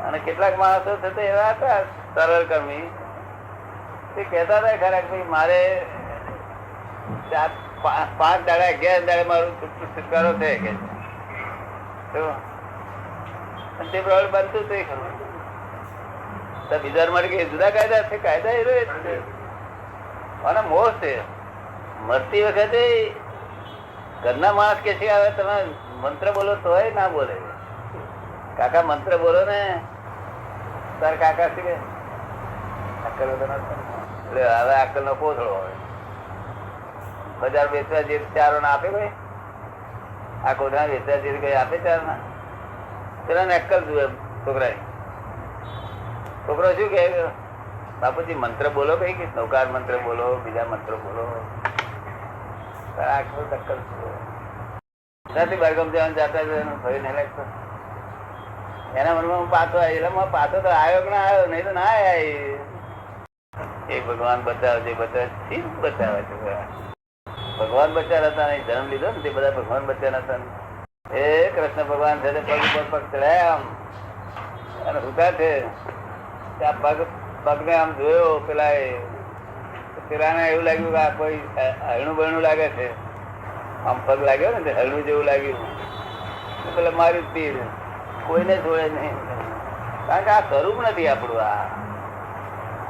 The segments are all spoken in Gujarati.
અને કેટલાક માણસો છે એવા હતા સરળ કર્મી, તે કહેતા હતા ખરા કે ભાઈ મારે 5 દાડા 11 દાડે મારું છુટકારો છે કે તે પ્રમાણે બનતું હતું ખરું. બીજા માટે કે જુદા કાયદા છે, કાયદા એ અને મોહ છે. મરતી વખતે ઘરના માણસ કે છે હવે તમે મંત્ર બોલો તોય ના બોલે. કાકા મંત્ર બોલો ને, તાર કાકા છે કે અક્કલ હવે અક્કલ નો કોથળો હોય. બજાર વેચવા જે ચારો ના આપે ભાઈ, આ કોથળા વેચવા જે કઈ આપે ચાર ના, પેલા ને અક્કલ જુએ છોકરા. છોકરો શું કે બાપુજી મંત્ર બોલો કઈ કે નૌકાર મંત્ર બોલો, બીજા મંત્ર બોલો. બારગામ જવાનું જાતા ભય નહીં લાગતો. એના મનમાં પાછો આવ્યો, પાછો તો આવ્યો કે ના આવ્યો, નહીં તો ના આવ્યા. એ ભગવાન બચાવે છે, બચાવે છે. ભગવાન બચાવ હતા નહીં, જન્મ લીધો ને તે બધા ભગવાન બચ્યા હતા. એ કૃષ્ણ ભગવાન છે પગ ઉપર પગ ચડાયા આમ અને ઉતા છે. પગ ને આમ જોયો પેલા એવું લાગ્યું કે આ કોઈ હરણું બરણું લાગે છે. આમ પગ લાગ્યો ને હરણું જેવું લાગ્યું. પેલા મારી તીર કોઈને જોડે નહીં, કારણ કે આ સ્વરૂપ નથી આપણું.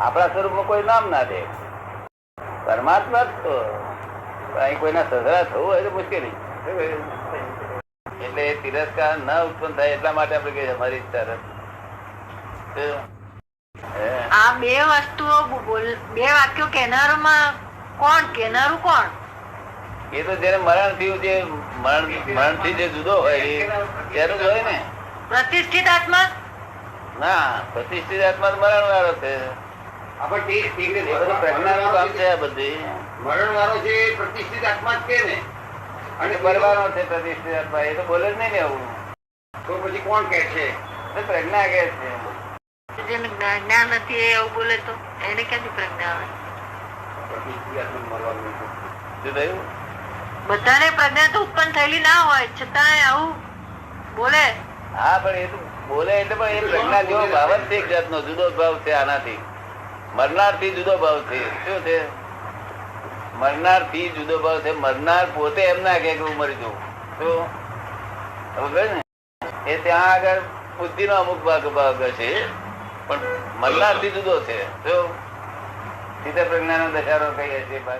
આપણા સ્વરૂપમાં કોઈ નામ ના દે, પરમાત્મા જ તો. અહીં કોઈના સસરા થવું હોય તો મુશ્કેલી. એટલે તિરસ્કાર ન ઉત્પન્ન થાય એટલા માટે આપણે કહીએ અમારી ઈચ્છા. આ બે વસ્તુઓ બે વાક્યો કહેનારોમાં કોણ કહેનારું કોણ? એ તો જયારે મરણ થયું, જે મરણ થી જે જુદો હોય તેનું જ હોય ને. પ્રતિષ્ઠિત આત્મા ના, પ્રતિષ્ઠિત આત્મા મરણ વાળો છે. પ્રજ્ઞાનું કામ છે. આ બધી મરણ વાળો છે પ્રતિષ્ઠિત આત્મા જ કે ને, અને પરવાનો છે પ્રતિષ્ઠિત આત્મા. એ તો બોલે જ નહીં ને એવું. તો પછી કોણ કે છે? પ્રજ્ઞા કે છે. જેને જ્ઞાન નથી એવું બોલે તો એને ક્યાંથી પ્રજ્ઞા આવે? શું થયું? બધાને પ્રજ્ઞા તો ઉત્પન્ન થયેલી ના હોય છતાં આવું બોલે. હા, પણ એ તો બોલે એટલે પણ એ પ્રજ્ઞા જેવો ભાવ જ છે. એક જાતનો જુદો ભાવ છે. આનાથી મરનાર થી જુદો ભાવ છે. શું છે? મરનાર થી જુદો ભાવ છે. મરનાર પોતે એમ ના કે હું મરી જઉં. શું ને એ ત્યાં આગળ બુદ્ધિ નો અમુક ભાગ છે, પણ મરનાર થી જુદો છે. શું સીધા પ્રજ્ઞા નો દશારો કહીએ છીએ.